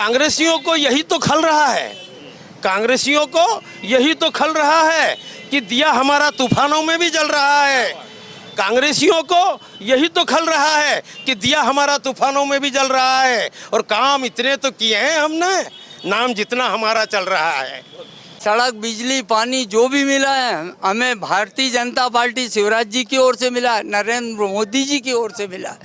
कांग्रेसियों को यही तो खल रहा है, कांग्रेसियों को यही तो खल रहा है कि दिया हमारा तूफानों में भी जल रहा है। कांग्रेसियों को यही तो खल रहा है कि दिया हमारा तूफानों में भी जल रहा है। और काम इतने तो किए हैं हमने, नाम जितना हमारा चल रहा है। सड़क, बिजली, पानी जो भी मिला है हमें भारतीय जनता पार्टी शिवराज जी की ओर से मिला है, नरेंद्र मोदी जी की ओर से मिला है।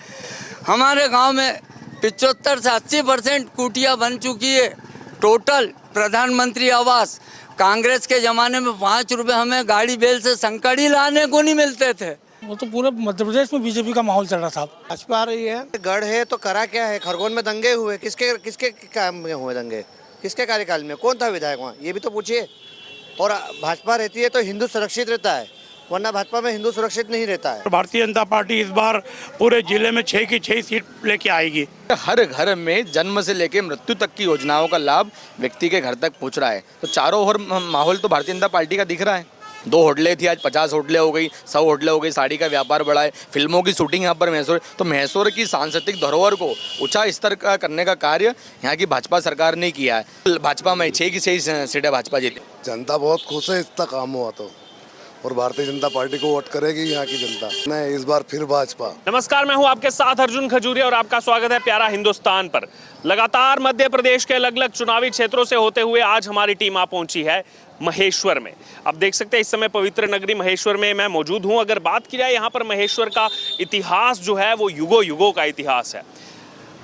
हमारे गांव में 75 से 80% कुटिया बन चुकी है। टोटल प्रधानमंत्री आवास, कांग्रेस के ज़माने में 5 रुपए हमें गाड़ी बैल से संकड़ी लाने को नहीं मिलते थे। वो तो पूरे मध्य प्रदेश में बीजेपी का माहौल चल रहा था। भाजपा आ रही है। गढ़ है तो करा क्या है? खरगोन में दंगे हुए, किसके किसके काम में हुए दंगे? किसके कार्यकाल में? कौन था विधायक वहाँ? ये भी तो पूछिए। और भाजपा रहती है तो हिंदू सुरक्षित रहता है, वरना भाजपा में हिंदू सुरक्षित नहीं रहता है। भारतीय जनता पार्टी इस बार पूरे जिले में 6 की 6 सीट लेके आएगी। हर घर में जन्म से लेकर मृत्यु तक की योजनाओं का लाभ व्यक्ति के घर तक पहुंच रहा है। तो चारों ओर माहौल तो भारतीय जनता पार्टी का दिख रहा है। 2 होटलें थी, आज 50 होटलें हो गई, 100 होटलें हो गई। साड़ी का व्यापार बढ़ा है, फिल्मों की शूटिंग यहाँ पर मैसूर। तो मैसूर की सांस्कृतिक धरोहर को ऊंचा स्तर का करने का कार्य यहाँ की भाजपा सरकार ने किया है। भाजपा में 6 की 6 सीटें भाजपा जीती। जनता बहुत खुश है, इतना काम हुआ तो, और भारतीय जनता पार्टी को वोट करेगी यहाँ की जनता। नहीं, इस बार फिर भाजपा। नमस्कार, मैं हूं आपके साथ अर्जुन खजूरिया और आपका स्वागत है प्यारा हिंदुस्तान पर। लगातार मध्य प्रदेश के अलग अलग चुनावी क्षेत्रों से होते हुए आज हमारी टीम आ पहुंची है महेश्वर में। अब देख सकते हैं इस समय पवित्र नगरी महेश्वर में मैं मौजूद हूं। अगर बात की जाए यहाँ पर महेश्वर का इतिहास जो है वो युगों युगों का इतिहास है।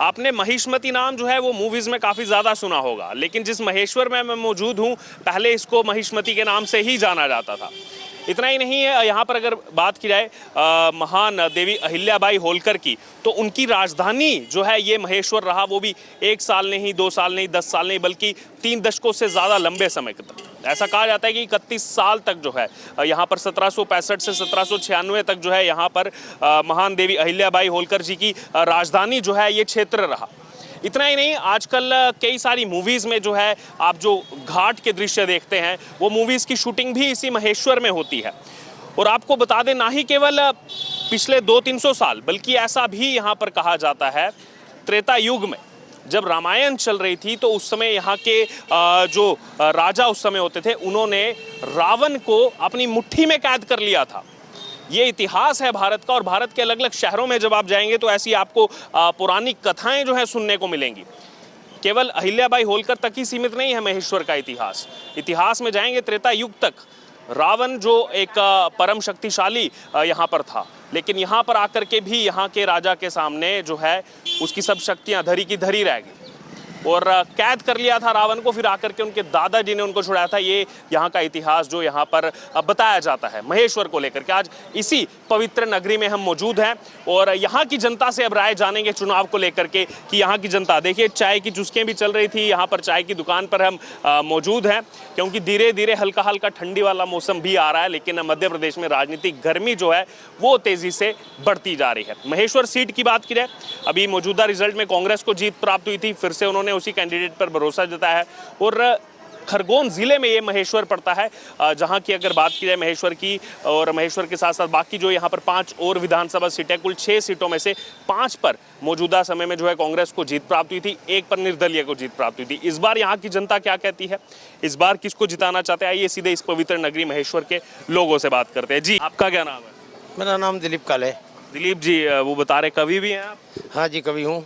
आपने महिष्मती नाम जो है वो मूवीज में काफ़ी ज़्यादा सुना होगा, लेकिन जिस महेश्वर में मैं मौजूद हूँ पहले इसको महिष्मती के नाम से ही जाना जाता था। इतना ही नहीं है, यहाँ पर अगर बात की जाए महान देवी अहिल्याबाई होलकर की, तो उनकी राजधानी जो है ये महेश्वर रहा, वो भी 1 साल नहीं, 2 साल नहीं, 10 साल नहीं, बल्कि 3 दशकों से ज़्यादा लंबे समय तक। ऐसा कहा जाता है कि 31 साल तक जो है यहाँ पर 1765 से 1796 तक जो है यहाँ पर महान देवी अहिल्याबाई होलकर जी की राजधानी जो है ये क्षेत्र रहा। इतना ही नहीं, आजकल कई सारी मूवीज़ में जो है आप जो घाट के दृश्य देखते हैं वो मूवीज़ की शूटिंग भी इसी महेश्वर में होती है। और आपको बता दें, ना ही केवल पिछले 200-300 साल, बल्कि ऐसा भी यहाँ पर कहा जाता है त्रेता युग में जब रामायण चल रही थी तो उस समय यहाँ के जो राजा उस समय होते थे उन्होंने रावण को अपनी मुट्ठी में कैद कर लिया था। ये इतिहास है भारत का। और भारत के अलग अलग शहरों में जब आप जाएंगे तो ऐसी आपको पौराणिक कथाएं जो है सुनने को मिलेंगी। केवल अहिल्याबाई होलकर तक ही सीमित नहीं है महेश्वर का इतिहास। इतिहास में जाएंगे त्रेता युग तक। रावण जो एक परम शक्तिशाली यहाँ पर था, लेकिन यहाँ पर आकर के भी यहाँ के राजा के सामने जो है उसकी सब शक्तियाँ धरी की धरी रह गई और कैद कर लिया था रावण को। फिर आकर के उनके दादाजी ने उनको छुड़ाया था। ये यहाँ का इतिहास जो यहाँ पर बताया जाता है महेश्वर को लेकर के। आज इसी पवित्र नगरी में हम मौजूद हैं और यहाँ की जनता से अब राय जानेंगे चुनाव को लेकर के कि यहाँ की जनता, देखिए चाय की चुस्कियाँ भी चल रही थी। यहाँ पर चाय की दुकान पर हम मौजूद हैं क्योंकि धीरे धीरे हल्का हल्का ठंडी वाला मौसम भी आ रहा है, लेकिन मध्य प्रदेश में राजनीतिक गर्मी जो है वो तेज़ी से बढ़ती जा रही है। महेश्वर सीट की बात की जाए, अभी मौजूदा रिजल्ट में कांग्रेस को जीत प्राप्त हुई थी, फिर से उन्होंने उसी कैंडिडेट पर भरोसा जताया है। और खरगोन जिले में ये महेश्वर पड़ता है, जहां की अगर बात की जाए महेश्वर की, और महेश्वर के साथ साथ बाकी जो यहाँ पर 5 और विधानसभा सीटें, कुल 6 सीटों में से 5 पर मौजूदा समय में जो है कांग्रेस को जीत प्राप्त हुई थी, 1 पर निर्दलीय को जीत प्राप्त हुई थी। इस बार यहाँ की जनता क्या कहती है, इस बार किसको जिताना चाहते हैं, आइए सीधे इस पवित्र नगरी महेश्वर के लोगों से बात करते हैं। जी, आपका क्या नाम है? मेरा नाम दिलीप काले। दिलीप जी, वो बता रहे कवि भी हैं आप? हाँ जी, कवि हूँ।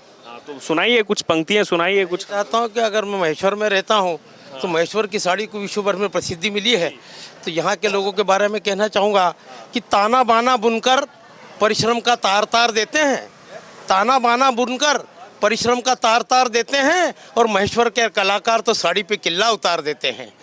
तो सुनाइए, कुछ पंक्तियाँ सुनाइए। कुछ चाहता हूँ कि अगर मैं महेश्वर में रहता हूँ तो महेश्वर की साड़ी को विश्व भर में प्रसिद्धि मिली है, तो यहाँ के लोगों के बारे में कहना चाहूँगा कि ताना बाना बुनकर परिश्रम का तार तार देते हैं। ताना बाना बुनकर परिश्रम का तार तार देते हैं और महेश्वर के कलाकार तो साड़ी पे किल्ला उतार देते हैं।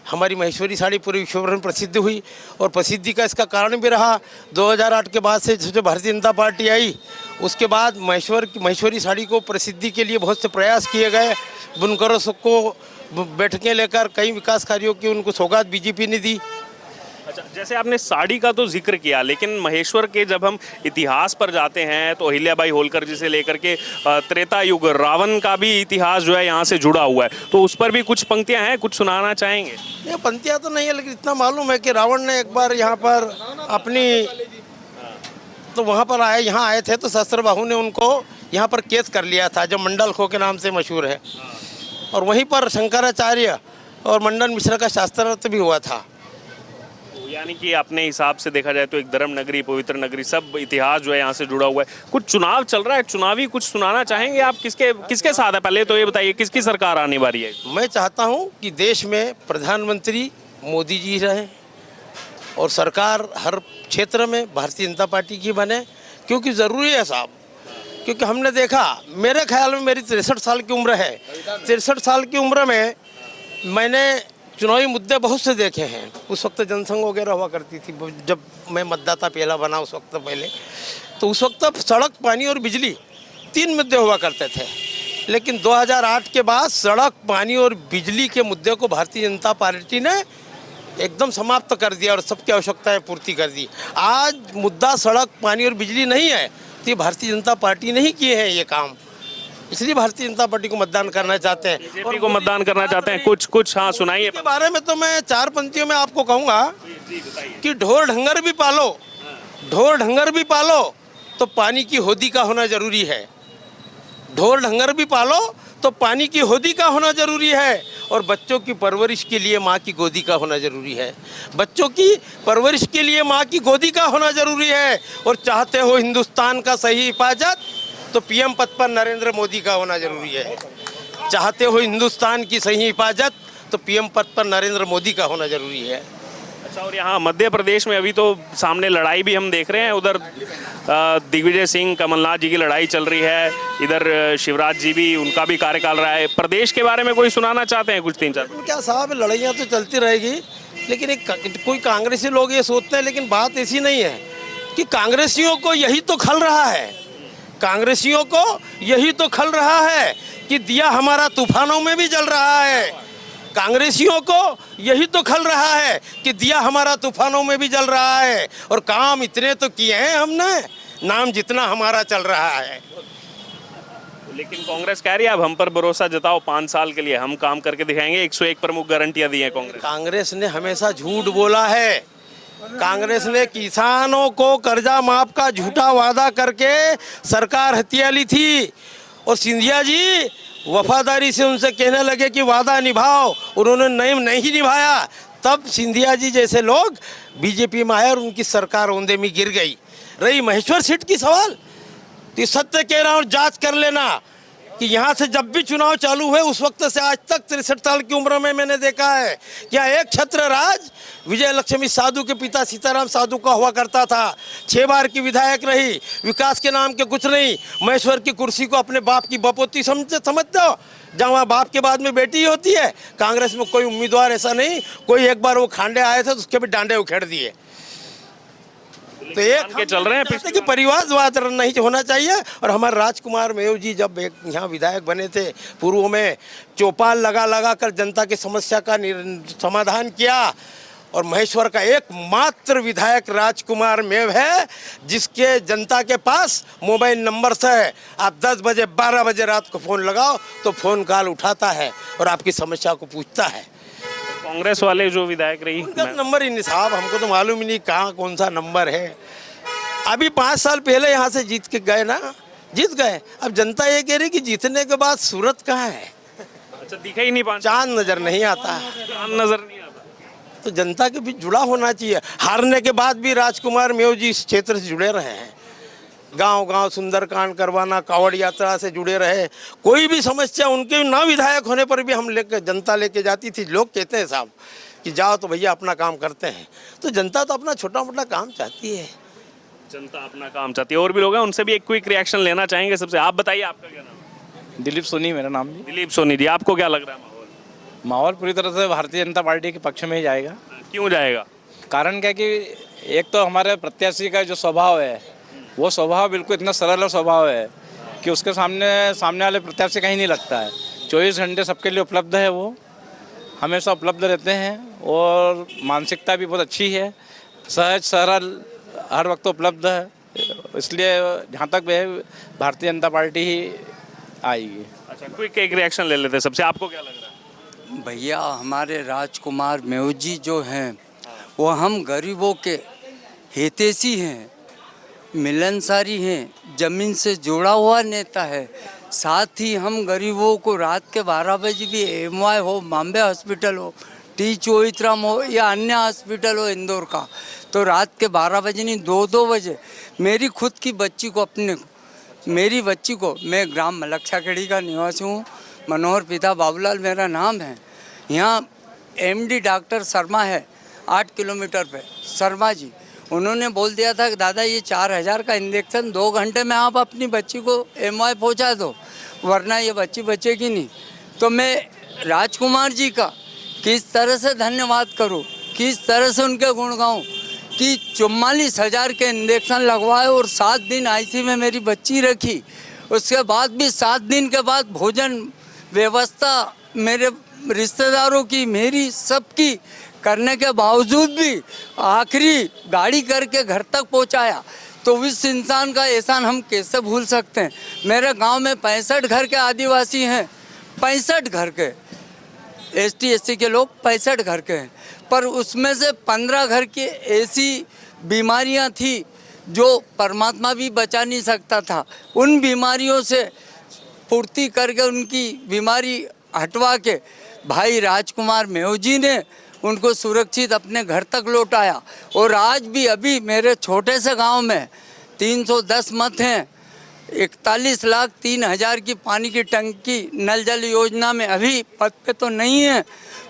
हमारी महेश्वरी साड़ी पूरे विश्व भर में प्रसिद्ध हुई और प्रसिद्धि का इसका कारण भी रहा 2008 के बाद से जो भारतीय जनता पार्टी आई, उसके बाद महेश्वरी साड़ी को प्रसिद्धि के लिए बहुत से प्रयास किए गए। बुनकरों को बैठकें लेकर कई विकास कार्यों की उनको सौगात बीजेपी ने दी। अच्छा, जैसे आपने साड़ी का तो जिक्र किया, लेकिन महेश्वर के जब हम इतिहास पर जाते हैं तो अहिल्याबाई होलकर जी से लेकर के त्रेता युग रावण का भी इतिहास जो है यहाँ से जुड़ा हुआ है, तो उस पर भी कुछ पंक्तियाँ हैं, कुछ सुनाना चाहेंगे? ये पंक्तियाँ तो नहीं है, लेकिन इतना मालूम है कि रावण ने एक बार यहाँ पर अपनी, तो वहाँ पर यहाँ आए थे तो सहस्त्रबाहु ने उनको यहाँ पर कैद कर लिया था, जो मंडल खो के नाम से मशहूर है। और वहीं पर शंकराचार्य और मंडन मिश्र का शास्त्रार्थ भी हुआ था। यानी कि अपने हिसाब से देखा जाए तो एक धर्म नगरी, पवित्र नगरी, सब इतिहास जो है यहाँ से जुड़ा हुआ है। कुछ चुनाव चल रहा है, चुनावी कुछ सुनाना चाहेंगे आप? किसके साथ है? पहले तो ये बताइए किसकी सरकार आने वाली है? मैं चाहता हूँ कि देश में प्रधानमंत्री मोदी जी रहे और सरकार हर क्षेत्र में भारतीय जनता पार्टी की बने, क्योंकि ज़रूरी है साहब। क्योंकि हमने देखा, मेरे ख्याल में मेरी 63 साल की उम्र है, 63 साल की उम्र में मैंने चुनावी मुद्दे बहुत से देखे हैं। उस वक्त जनसंघ वगैरह हुआ करती थी, जब मैं मतदाता पहला बना उस वक्त पहले, तो उस वक्त सड़क, पानी और बिजली 3 मुद्दे हुआ करते थे। लेकिन 2008 के बाद सड़क, पानी और बिजली के मुद्दे को भारतीय जनता पार्टी ने एकदम समाप्त कर दिया और सबकी आवश्यकताएं पूर्ति कर दी। आज मुद्दा सड़क, पानी और बिजली नहीं है, तो ये भारतीय जनता पार्टी ने ही किए हैं ये काम, इसलिए भारतीय जनता पार्टी को मतदान करना चाहते हैं। बीजेपी को मतदान करना चाहते हैं? कुछ हाँ सुनाइए। के बारे में तो मैं 4 पंक्तियों में आपको कहूँगा कि ढोर ढंगर भी पालो, ढोर ढंगर भी पालो तो पानी की होदी का होना जरूरी है। ढोर ढंगर भी पालो तो पानी की होदी का होना जरूरी है। और बच्चों की परवरिश के लिए माँ की गोदी का होना जरूरी है। बच्चों की परवरिश के लिए माँ की गोदी का होना जरूरी है। और चाहते हो हिंदुस्तान का सही हिफाजत तो पीएम पद पर नरेंद्र मोदी का होना जरूरी है। चाहते हो हिंदुस्तान की सही हिफाजत तो पीएम पद पर नरेंद्र मोदी का होना जरूरी है। अच्छा, और यहाँ मध्य प्रदेश में अभी तो सामने लड़ाई भी हम देख रहे हैं, उधर दिग्विजय सिंह, कमलनाथ जी की लड़ाई चल रही है, इधर शिवराज जी भी, उनका भी कार्यकाल रहा है। प्रदेश के बारे में कोई सुनाना चाहते हैं कुछ 3-4? क्या साहब, लड़ाइयाँ तो चलती रहेगी, लेकिन कोई कांग्रेसी लोग ये सोचते हैं, लेकिन बात ऐसी नहीं है कि कांग्रेसियों को यही तो खल रहा है, कांग्रेसियों को यही तो खल रहा है कि दिया हमारा तूफानों में भी जल रहा है। कांग्रेसियों को यही तो खल रहा है कि दिया हमारा तूफानों में भी जल रहा है। और काम इतने तो किए हैं हमने, नाम जितना हमारा चल रहा है। लेकिन कांग्रेस कह रही है अब हम पर भरोसा जताओ, 5 साल के लिए हम काम करके दिखाएंगे। 101 प्रमुख गारंटियां दी हैं कांग्रेस। कांग्रेस ने हमेशा झूठ बोला है। कांग्रेस ने किसानों को कर्जा माफ का झूठा वादा करके सरकार हत्या ली थी। और सिंधिया जी वफादारी से उनसे कहने लगे कि वादा निभाओ, उन्होंने नहीं निभाया। तब सिंधिया जी जैसे लोग बीजेपी में आए और उनकी सरकार औंधे में गिर गई। रही महेश्वर सीट की सवाल, तो सत्य कह रहा हूँ, जांच कर लेना कि यहाँ से जब भी चुनाव चालू हुए उस वक्त से आज तक 63 साल की उम्र में मैंने देखा है कि यहाँ एक छत्र राज विजय लक्ष्मी साधु के पिता सीताराम साधु का हुआ करता था। 6 बार की विधायक रही, विकास के नाम के कुछ नहीं। महेश्वर की कुर्सी को अपने बाप की बपोती समझते हो, जहाँ वहाँ बाप के बाद में बेटी ही होती है। कांग्रेस में कोई उम्मीदवार ऐसा नहीं, कोई एक बार वो खांडे आए थे तो उसके भी डांडे उखेड़ दिए। तो एक के चल रहे हैं पिछले कि परिवारवाद नहीं होना चाहिए। और हमारे राजकुमार मेव जी जब एक यहाँ विधायक बने थे, पूर्व में चौपाल लगा कर जनता की समस्या का समाधान किया। और महेश्वर का एकमात्र विधायक राजकुमार मेव है जिसके जनता के पास मोबाइल नंबर से है। आप 10 बजे 12 बजे रात को फ़ोन लगाओ तो फ़ोन कॉल उठाता है और आपकी समस्या को पूछता है। कांग्रेस वाले जो विधायक रही, नंबर ही नहीं साहब, हमको तो मालूम ही नहीं कहाँ कौन सा नंबर है। अभी 5 साल पहले यहाँ से जीत के गए ना, जीत गए। अब जनता ये कह रही कि जीतने के बाद सूरत कहाँ है? अच्छा, दिखा ही नहीं, चांद नजर नहीं आता, चांद नजर नहीं आता। तो जनता के बीच जुड़ा होना चाहिए। हारने के बाद भी राजकुमार मेव जी इस क्षेत्र से जुड़े रहे हैं। गांव-गांव सुंदरकांड करवाना, कांवड़ यात्रा से जुड़े रहे। कोई भी समस्या उनके ना विधायक होने पर भी हम लेकर जनता लेके जाती थी। लोग कहते हैं साहब कि जाओ तो भैया अपना काम करते हैं, तो जनता तो अपना छोटा मोटा काम चाहती है। जनता अपना काम चाहती है। और भी लोग हैं, उनसे भी एक क्विक रिएक्शन लेना चाहेंगे। सबसे आप बताइए, आपका क्या नाम? दिलीप सोनी मेरा नाम भी। दिलीप सोनी जी, आपको क्या लग रहा है माहौल? माहौल पूरी तरह से भारतीय जनता पार्टी के पक्ष में ही जाएगा। क्यों जाएगा? कारण क्या कि एक तो हमारे प्रत्याशी का जो स्वभाव है, वो स्वभाव बिल्कुल इतना सरल स्वभाव है कि उसके सामने वाले प्रत्याशी कहीं नहीं लगता है। 24 घंटे सबके लिए उपलब्ध है, वो हमेशा उपलब्ध रहते हैं। और मानसिकता भी बहुत अच्छी है, सहज सरल, हर वक्त उपलब्ध है। इसलिए जहाँ तक है भारतीय जनता पार्टी ही आएगी। अच्छा, क्विक एक रिएक्शन ले लेते हैं सबसे, आपको क्या लग रहा है? भैया हमारे राजकुमार मेव जी जो हैं वो हम गरीबों के हितैषी हैं, मिलनसारी हैं, ज़मीन से जुड़ा हुआ नेता है। साथ ही हम गरीबों को रात के 12 बजे भी एमवाई हो, बॉम्बे हॉस्पिटल हो, टी चोइत्राम हो या अन्य हॉस्पिटल हो इंदौर का, तो रात के 12 बजे नहीं 2-2 बजे मेरी खुद की बच्ची को मेरी बच्ची को, मैं ग्राम मलक्षाखेड़ी का निवासी हूँ, मनोहर पिता बाबूलाल मेरा नाम है। यहाँ एमडी डॉक्टर शर्मा है 8 किलोमीटर पे, शर्मा जी, उन्होंने बोल दिया था कि दादा ये 4000 का इंजेक्शन 2 घंटे में आप अपनी बच्ची को एमवाई पहुँचा दो, वरना ये बच्ची बचेगी नहीं। तो मैं राजकुमार जी का किस तरह से धन्यवाद करूं, किस तरह से उनके गुण गाऊं कि 44,000 के इंजेक्शन लगवाए और 7 दिन आईसीयू में मेरी बच्ची रखी। उसके बाद भी 7 दिन के बाद भोजन व्यवस्था मेरे रिश्तेदारों की, मेरी सबकी करने के बावजूद भी आखिरी गाड़ी करके घर तक पहुंचाया। तो इस इंसान का एहसान हम कैसे भूल सकते हैं। मेरे गांव में 65 घर के आदिवासी हैं, 65 घर के, एसटी एससी के लोग 65 घर के हैं, पर उसमें से 15 घर की ऐसी बीमारियां थी जो परमात्मा भी बचा नहीं सकता था। उन बीमारियों से पूर्ति करके उनकी बीमारी हटवा के भाई राजकुमार मेव जी ने उनको सुरक्षित अपने घर तक लौटाया। और आज भी अभी मेरे छोटे से गांव में 310 मत हैं, 41,03,000 की पानी की टंकी नल जल योजना में अभी पद पे तो नहीं है,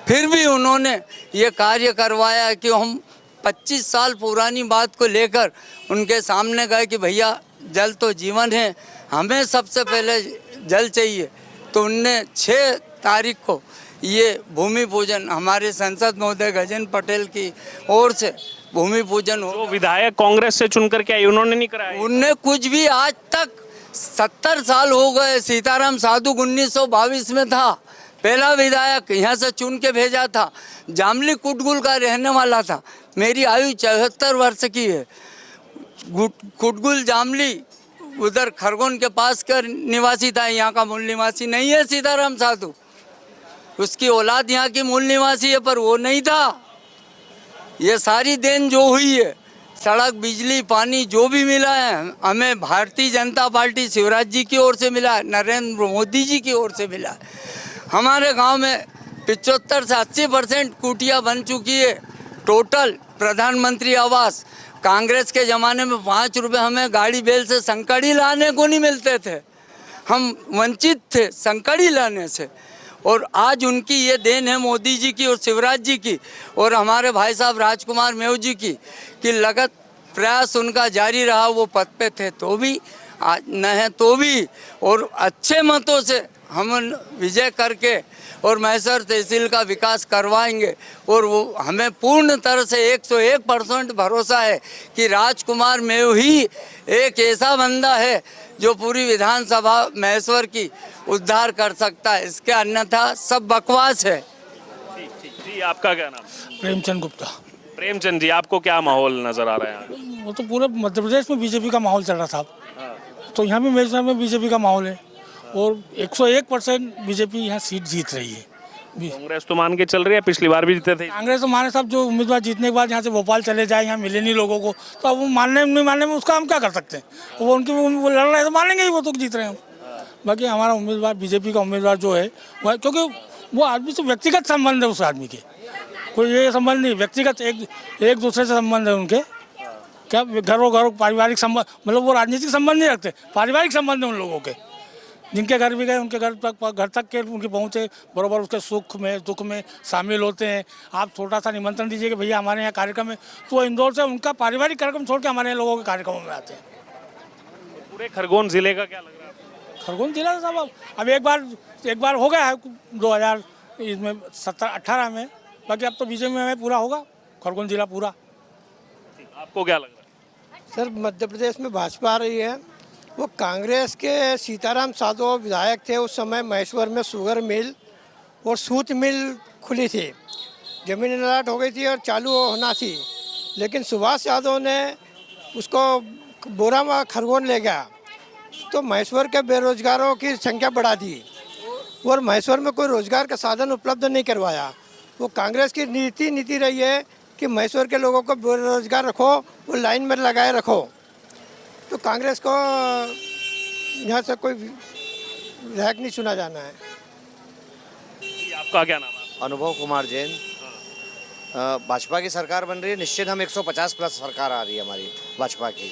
फिर भी उन्होंने ये कार्य करवाया कि हम 25 साल पुरानी बात को लेकर उनके सामने गए कि भैया जल तो जीवन है, हमें सबसे पहले जल चाहिए। तो उनने 6 तारीख को ये भूमि पूजन हमारे सांसद महोदय गजेंद्र पटेल की ओर से भूमि पूजन हो। जो विधायक कांग्रेस से चुनकर के आए उन्होंने नहीं कराया, उनने कुछ भी आज तक 70 साल हो गए। सीताराम साधु 1922 में था, पहला विधायक यहाँ से चुन के भेजा था। जामली कुटगुल का रहने वाला था, मेरी आयु 74 वर्ष की है। कुटगुल जामली उधर खरगोन के पास का निवासी था, यहाँ का मूल निवासी नहीं है सीताराम साधु। उसकी औलाद यहाँ की मूल निवासी है, पर वो नहीं था। ये सारी देन जो हुई है, सड़क बिजली पानी जो भी मिला है, हमें भारतीय जनता पार्टी शिवराज जी की ओर से मिला है, नरेंद्र मोदी जी की ओर से मिला है। हमारे गांव में 75 से 80% कुटिया बन चुकी है। टोटल प्रधानमंत्री आवास, कांग्रेस के ज़माने में 5 रुपये हमें गाड़ी बैल से संकड़ी लाने को नहीं मिलते थे, हम वंचित थे संकड़ी लाने से। और आज उनकी ये देन है मोदी जी की और शिवराज जी की और हमारे भाई साहब राजकुमार मेव जी की कि लगत प्रयास उनका जारी रहा। वो पद पे थे तो भी, आज न है तो भी, और अच्छे मतों से हम विजय करके और मैसर तहसील का विकास करवाएंगे। और वो हमें पूर्ण तरह से 101% भरोसा है कि राजकुमार मेव ही एक ऐसा बंदा है जो पूरी विधानसभा महेश्वर की उद्धार कर सकता है, इसके अन्यथा सब बकवास है। जी आपका क्या नाम? प्रेमचंद गुप्ता। प्रेमचंद जी, आपको क्या माहौल नजर आ रहा है यहाँ? वो तो पूरे मध्य प्रदेश में बीजेपी का माहौल चल रहा साहब, तो यहाँ भी मेरे में बीजेपी का माहौल है और 101% बीजेपी यहाँ सीट जीत रही है। कांग्रेस तो मान के चल रही है, पिछली बार भी जीते थे कांग्रेस तो माने साहब, जो उम्मीदवार जीतने के बाद यहाँ से भोपाल चले जाए, यहाँ मिले नहीं लोगों को, तो अब वो मानने नहीं मानने में उसका हम क्या कर सकते हैं। वो उनकी वो लड़ रहे हैं तो मानेंगे ही, वो तो जीत रहे हैं। बाकी हमारा उम्मीदवार बीजेपी का उम्मीदवार जो है वह, क्योंकि वो आदमी से व्यक्तिगत संबंध है उस आदमी के, कोई ये संबंध नहीं, व्यक्तिगत एक दूसरे से संबंध है उनके। क्या घरों पारिवारिक संबंध, मतलब वो राजनीतिक संबंध नहीं रखते, पारिवारिक संबंध है उन लोगों के। जिनके घर भी गए उनके घर तक के उनकी पहुँचे, बराबर उसके सुख में दुख में शामिल होते हैं। आप छोटा सा निमंत्रण दीजिए कि भैया हमारे यहाँ कार्यक्रम है, तो इंदौर से उनका पारिवारिक कार्यक्रम छोड़ के हमारे यहाँ लोगों के कार्यक्रमों में आते हैं। पूरे खरगोन जिले का क्या लग रहा है? खरगोन जिला साहब अब एक बार हो गया है 2017-18 में, बाकी अब तो बीजेपी में पूरा होगा खरगोन जिला पूरा। आपको क्या लग रहा है? सर मध्य प्रदेश में भाजपा आ रही है। वो कांग्रेस के सीताराम साधु विधायक थे, उस समय महेश्वर में शुगर मिल और सूत मिल खुली थी, जमीन अलॉट हो गई थी और चालू होना थी, लेकिन सुभाष यादव ने उसको बोरा में खरगोन ले गया, तो महेश्वर के बेरोजगारों की संख्या बढ़ा दी और महेश्वर में कोई रोजगार का साधन उपलब्ध नहीं करवाया। वो कांग्रेस की नीति रही है कि महेश्वर के लोगों को बेरोजगार रखो, वो लाइन में लगाए रखो। तो कांग्रेस को यहाँ से कोई विधायक नहीं चुना जाना है। आपका क्या नाम है? अनुभव कुमार जैन। भाजपा की सरकार बन रही है, निश्चित हम 150 प्लस सरकार आ रही है हमारी भाजपा की।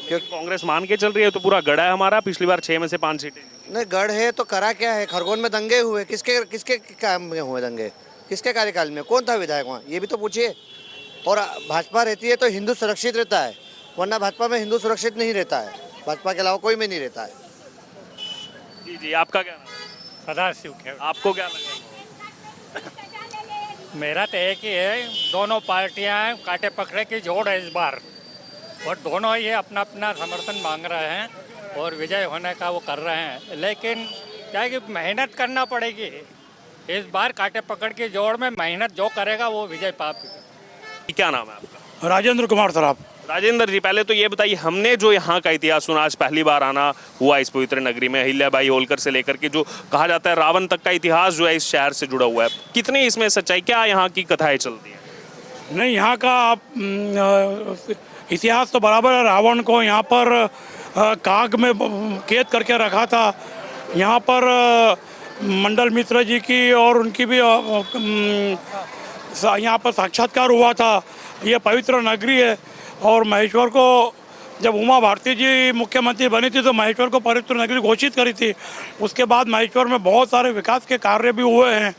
क्योंकि कांग्रेस मान के चल रही है तो पूरा गड़ा है हमारा, पिछली बार 6 में से 5 सीटें। नहीं, गढ़ है तो करा क्या है? खरगोन में दंगे हुए, किसके किसके काम में हुए दंगे? किसके कार्यकाल में? कौन था विधायक वहाँ? ये भी तो पूछिए। और भाजपा रहती है तो हिंदू सुरक्षित रहता है, वरना भाजपा में हिंदू सुरक्षित नहीं रहता है। भाजपा के अलावा कोई में नहीं रहता है। जी जी, आपका क्या नाम है? सदाशिव खेड़। आपको क्या लगा? मेरा तो एक ही है, दोनों पार्टियां काटे पकड़े की जोड़ है इस बार, और दोनों ये अपना अपना समर्थन मांग रहे हैं और विजय होने का वो कर रहे हैं। लेकिन क्या है कि मेहनत करना पड़ेगी इस बार, काटे पकड़ की जोड़ में मेहनत जो करेगा वो विजय पाएगा। क्या नाम है आपका? राजेंद्र कुमार सराफ। राजेंद्र जी, पहले तो ये बताइए, हमने जो यहाँ का इतिहास सुना, आज पहली बार आना हुआ इस पवित्र नगरी में, अहिल्याबाई होलकर से लेकर के जो कहा जाता है रावण तक का इतिहास जो है इस शहर से जुड़ा हुआ है, कितनी इसमें सच्चाई, क्या यहाँ की कथाएं चलती हैं? नहीं, यहाँ का इतिहास तो बराबर है। रावण को यहाँ पर काग में कैद करके रखा था। यहाँ पर मंडल मिश्र जी की और उनकी भी यहाँ पर साक्षात्कार हुआ था। ये पवित्र नगरी है और महेश्वर को जब उमा भारती जी मुख्यमंत्री बनी थी तो महेश्वर को पवित्र नगरी घोषित करी थी। उसके बाद महेश्वर में बहुत सारे विकास के कार्य भी हुए हैं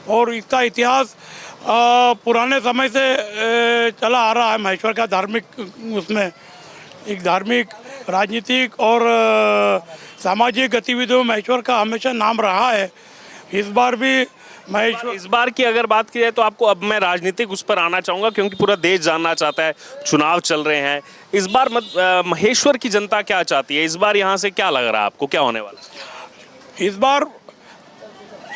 और इसका इतिहास पुराने समय से चला आ रहा है। महेश्वर का धार्मिक उसमें एक धार्मिक, राजनीतिक और सामाजिक गतिविधियों में महेश्वर का हमेशा नाम रहा है। इस बार भी महेश्वर, इस बार की अगर बात की जाए तो आपको, अब मैं राजनीतिक उस पर आना चाहूँगा क्योंकि पूरा देश जानना चाहता है, चुनाव चल रहे हैं इस बार। महेश्वर की जनता क्या चाहती है इस बार? यहाँ से क्या लग रहा है आपको, क्या होने वाला है इस बार?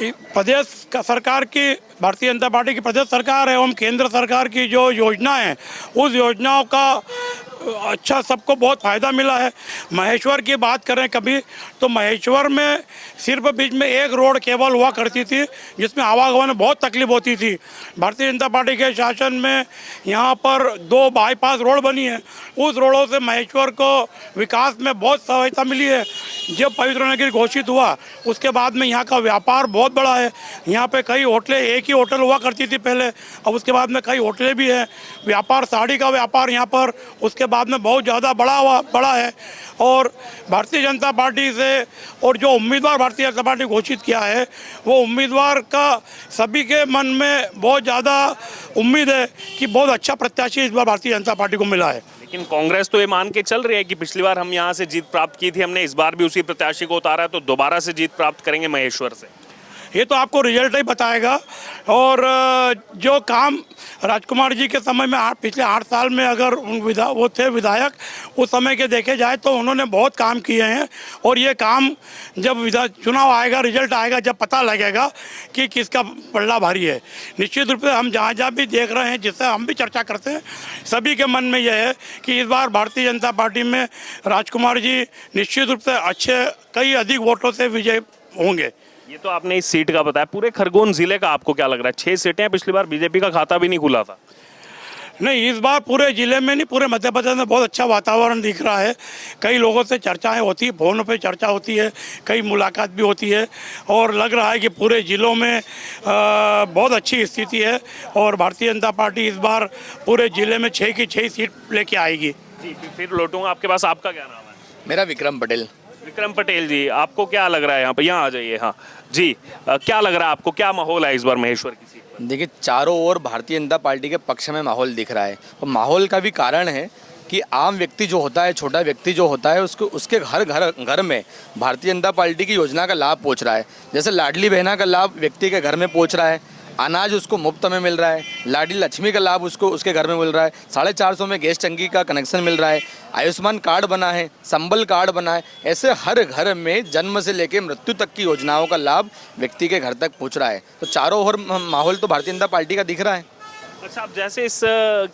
प्रदेश का सरकार की, भारतीय जनता पार्टी की प्रदेश सरकार एवं केंद्र सरकार की जो योजना है, उस योजनाओं का अच्छा सबको बहुत फ़ायदा मिला है। महेश्वर की बात करें कभी तो महेश्वर में सिर्फ बीच में एक रोड केवल हुआ करती थी जिसमें आवागमन में बहुत तकलीफ होती थी। भारतीय जनता पार्टी के शासन में यहाँ पर 2 बाईपास रोड बनी है। उस रोडों से महेश्वर को विकास में बहुत सहायता मिली है। जब पवित्र नगरी घोषित हुआ उसके बाद में यहाँ का व्यापार बहुत बड़ा है। यहाँ पे कई होटलें, एक ही होटल हुआ करती थी पहले, अब उसके बाद में कई होटलें भी हैं। व्यापार, साड़ी का व्यापार यहाँ पर उसके बाद में बहुत ज़्यादा बड़ा है। और भारतीय जनता पार्टी से और जो उम्मीदवार भारतीय जनता पार्टी घोषित किया है वो उम्मीदवार का सभी के मन में बहुत ज़्यादा उम्मीद है कि बहुत अच्छा प्रत्याशी इस बार भारतीय जनता पार्टी को मिला है। लेकिन कांग्रेस तो ये मान के चल रही है कि पिछली बार हम यहाँ से जीत प्राप्त की थी, हमने इस बार भी उसी प्रत्याशी को उतारा है तो दोबारा से जीत प्राप्त करेंगे महेश्वर से। ये तो आपको रिजल्ट ही बताएगा। और जो काम राजकुमार जी के समय में पिछले 8 साल में अगर वो थे विधायक, उस समय के देखे जाए तो उन्होंने बहुत काम किए हैं। और ये काम जब चुनाव आएगा, रिजल्ट आएगा, जब पता लगेगा कि किसका पल्ला भारी है। निश्चित रूप से हम जहाँ जहाँ भी देख रहे हैं, जिससे हम भी चर्चा करते हैं, सभी के मन में यह है कि इस बार भारतीय जनता पार्टी में राजकुमार जी निश्चित रूप से अच्छे, कई अधिक वोटों से विजय होंगे। ये तो आपने इस सीट का बताया, पूरे खरगोन जिले का आपको क्या लग रहा है? 6 सीटें हैं, पिछली बार बीजेपी का खाता भी नहीं खुला था। नहीं, इस बार पूरे जिले में नहीं, पूरे मध्य प्रदेश में बहुत अच्छा वातावरण दिख रहा है। कई लोगों से चर्चाएं होती है, फोन पे चर्चा होती है, कई मुलाकात भी होती है और लग रहा है कि पूरे जिलों में बहुत अच्छी स्थिति है और भारतीय जनता पार्टी इस बार पूरे जिले में 6 की 6 सीट लेके आएगी। जी, फिर लौटूंगा आपके पास। आपका क्या नाम है? मेरा विक्रम पटेल। विक्रम पटेल जी, आपको क्या लग रहा है यहाँ पर? यहाँ आ जाइए। हाँ जी, क्या लग रहा है आपको, क्या माहौल है इस बार महेश्वर की सीट पर? देखिए, चारों ओर भारतीय जनता पार्टी के पक्ष में माहौल दिख रहा है और माहौल का भी कारण है कि आम व्यक्ति जो होता है, छोटा व्यक्ति जो होता है, उसको उसके घर में भारतीय जनता पार्टी की योजना का लाभ पहुंच रहा है। जैसे लाडली बहना का लाभ व्यक्ति के घर में पहुंच रहा है, अनाज उसको मुफ्त में मिल रहा है, लाडली लक्ष्मी का लाभ उसको उसके घर में मिल रहा है, 450 में गैस टंकी का कनेक्शन मिल रहा है, आयुष्मान कार्ड बना है, संबल कार्ड बना है। ऐसे हर घर में जन्म से लेकर मृत्यु तक की योजनाओं का लाभ व्यक्ति के घर तक पहुंच रहा है। तो चारों ओर माहौल तो भारतीय जनता पार्टी का दिख रहा है। अच्छा, अब जैसे इस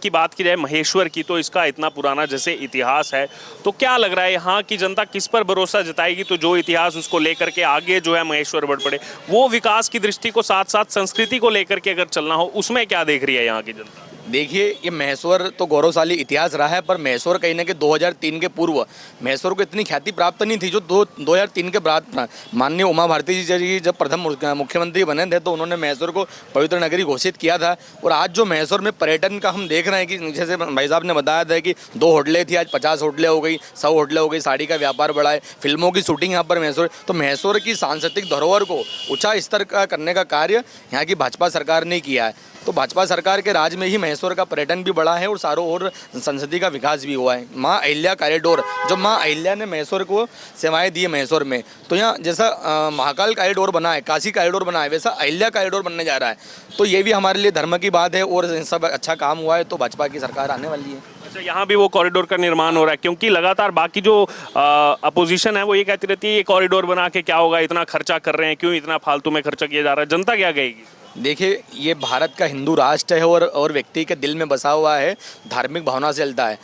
की बात की जाए महेश्वर की, तो इसका इतना पुराना जैसे इतिहास है, तो क्या लग रहा है यहाँ की जनता किस पर भरोसा जताएगी? तो जो इतिहास उसको लेकर के आगे जो है महेश्वर बढ़ पड़े, वो विकास की दृष्टि को साथ साथ संस्कृति को लेकर के अगर चलना हो, उसमें क्या देख रही है यहाँ की जनता? देखिए, ये महेश्वर तो गौरवशाली इतिहास रहा है, पर महेश्वर कहीं ना कहीं 2003 के पूर्व महेश्वर को इतनी ख्याति प्राप्त नहीं थी जो 2003 के बाद माननीय उमा भारती जी जब प्रथम मुख्यमंत्री बने थे तो उन्होंने महेश्वर को पवित्र नगरी घोषित किया था। और आज जो महेश्वर में पर्यटन का हम देख रहे हैं कि जैसे भाई साहब ने बताया था कि 2 होटलें थी, आज 50 होटलें हो गई, 100 होटलें हो गई, साड़ी का व्यापार बढ़ा है, फिल्मों की शूटिंग यहाँ पर महेश्वर, तो महेश्वर की सांस्कृतिक धरोहर को ऊँचा स्तर का करने का कार्य यहाँ की भाजपा सरकार ने किया है। तो भाजपा सरकार के राज में ही महेश्वर का पर्यटन भी बढ़ा है और चारों ओर संस्कृति का विकास भी हुआ है। माँ अहिल्या कॉरिडोर, जब माँ अहिल्या ने महेश्वर को सेवाएं दी है महेश्वर में, तो यहाँ जैसा महाकाल कॉरिडोर बना है, काशी कॉरिडोर बना है, वैसा अहिल्या कॉरिडोर बनने जा रहा है। तो ये भी हमारे लिए धर्म की बात है और सब अच्छा काम हुआ है, तो भाजपा की सरकार आने वाली है। अच्छा, यहाँ भी वो कॉरिडोर का निर्माण हो रहा है, क्योंकि लगातार बाकी जो अपोजिशन है वो ये कहती रहती है ये कॉरिडोर बना के क्या होगा, इतना खर्चा कर रहे हैं, क्यों इतना फालतू में खर्चा किया जा रहा है, जनता क्या कहेगी? देखिए, ये भारत का हिंदू राष्ट्र है और व्यक्ति के दिल में बसा हुआ है, धार्मिक भावना से चलता है।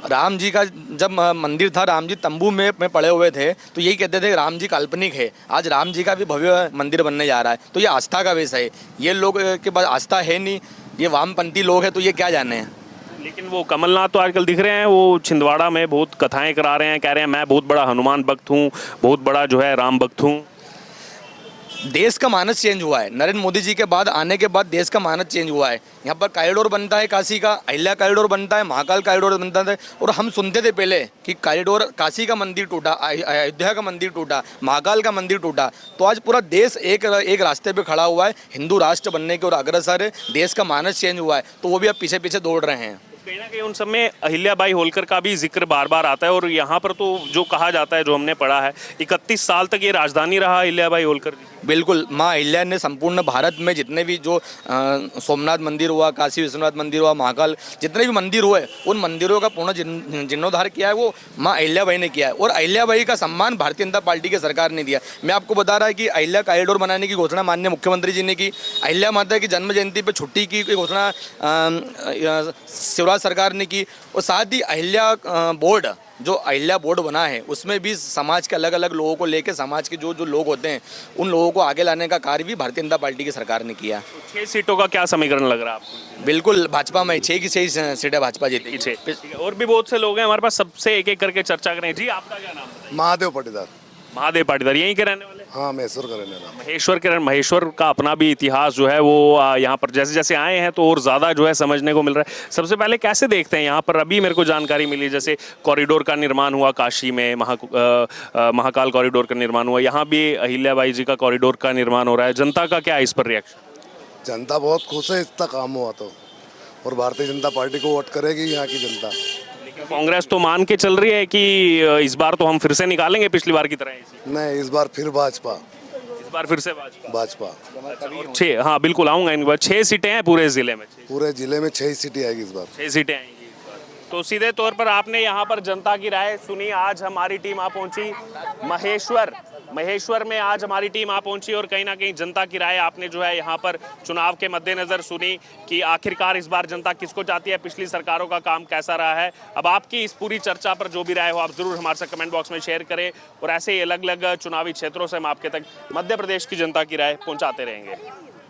राम जी का जब मंदिर था, राम जी तंबू में पड़े हुए थे, तो यही कहते थे राम जी काल्पनिक है। आज राम जी का भी भव्य मंदिर बनने जा रहा है, तो ये आस्था का विषय है। ये लोग के पास आस्था है नहीं, ये वामपंथी लोग हैं, तो ये क्या जाने हैं। लेकिन वो कमलनाथ तो आजकल दिख रहे हैं, वो छिंदवाड़ा में बहुत कथाएं करा रहे हैं, कह रहे हैं मैं बहुत बड़ा हनुमान भक्त हूँ, बहुत बड़ा जो है राम भक्त हूँ। देश का मानस चेंज हुआ है, नरेंद्र मोदी जी के बाद आने के बाद देश का मानस चेंज हुआ है। यहाँ पर कॉरिडोर बनता है, काशी का अहिल्या कॉरिडोर बनता है, महाकाल कॉरिडोर बनता है। और हम सुनते थे पहले कि कॉरिडोर, काशी का मंदिर टूटा, अयोध्या का मंदिर टूटा, महाकाल का मंदिर टूटा, तो आज पूरा देश एक रास्ते पे खड़ा हुआ है, हिंदू राष्ट्र बनने की ओर अग्रसर है। देश का मानस चेंज हुआ है, तो वो भी अब पीछे पीछे दौड़ रहे हैं। कहीं ना कहीं उन सब में अहिल्याबाई होलकर का भी जिक्र बार बार आता है, और यहाँ पर तो जो कहा जाता है, जो हमने पढ़ा है, 31 साल तक ये राजधानी रहा अहिल्याबाई होलकर जी। बिल्कुल, माँ अहिल्या ने संपूर्ण भारत में जितने भी जो सोमनाथ मंदिर हुआ, काशी विश्वनाथ मंदिर हुआ, महाकाल, जितने भी मंदिर हुए, उन मंदिरों का पूर्ण जीर्णोद्धार किया है वो माँ अहिल्याबाई ने किया है। और अहिल्याबाई का सम्मान भारतीय जनता पार्टी की सरकार ने दिया। मैं आपको बता रहा है कि अहिल्या कॉरिडोर बनाने की घोषणा माननीय मुख्यमंत्री जी ने की, अहिल्या माता की जन्म जयंती पर छुट्टी की घोषणा शिवराज सरकार ने की, और साथ ही अहिल्या बोर्ड, जो अहिल्या बोर्ड बना है, उसमें भी समाज के अलग अलग लोगों को लेकर, समाज के जो लोग होते हैं उन लोगों को आगे लाने का कार्य भी भारतीय जनता पार्टी की सरकार ने किया। 6 सीटों का क्या समीकरण लग रहा है आपको? बिल्कुल भाजपा में 6 की 6 सीटें भाजपा जीती। 6। और भी बहुत से लोग हैं हमारे पास, सबसे एक एक करके चर्चा करें। जी, आपका क्या नाम है? महादेव पाटीदार। महादेव पाटीदार, यहीं के रहने वाले? हाँ, महेश्वर का रहने वाला। महेश्वर का अपना भी इतिहास जो है वो यहाँ पर जैसे जैसे आए हैं तो और ज़्यादा जो है समझने को मिल रहा है। सबसे पहले कैसे देखते हैं यहाँ पर, अभी मेरे को जानकारी मिली जैसे कॉरिडोर का निर्माण हुआ काशी में, महाकाल कॉरिडोर का निर्माण हुआ, यहाँ भी अहिल्याबाई जी का कॉरिडोर का निर्माण हो रहा है, जनता का क्या इस पर रिएक्शन? जनता बहुत खुश है, इतना काम हुआ तो, और भारतीय जनता पार्टी को वोट करेगी यहाँ की जनता। कांग्रेस तो मान के चल रही है कि इस बार तो हम फिर से निकालेंगे पिछली बार की तरह। नहीं, इस बार फिर भाजपा। इस बार फिर से भाजपा। 6, हाँ बिल्कुल आऊँगा इन बार। 6 सीटें हैं पूरे ज़िले में। पूरे जिले में 6 सीटें आएगी इस बार। 6 सीटें आएंगी इस बार। तो सीधे तौर पर आपने यहाँ पर जनता की राय सुनी। आज हमारी टीम आ पहुँची महेश्वर में आज हमारी टीम आ पहुंची और कहीं ना कहीं जनता की राय आपने जो है यहाँ पर चुनाव के मद्देनजर सुनी कि आखिरकार इस बार जनता किसको चाहती है, पिछली सरकारों का काम कैसा रहा है। अब आपकी इस पूरी चर्चा पर जो भी राय हो आप जरूर हमारे साथ कमेंट बॉक्स में शेयर करें और ऐसे ही अलग अलग चुनावी क्षेत्रों से हम आपके तक मध्य प्रदेश की जनता की राय पहुंचाते रहेंगे।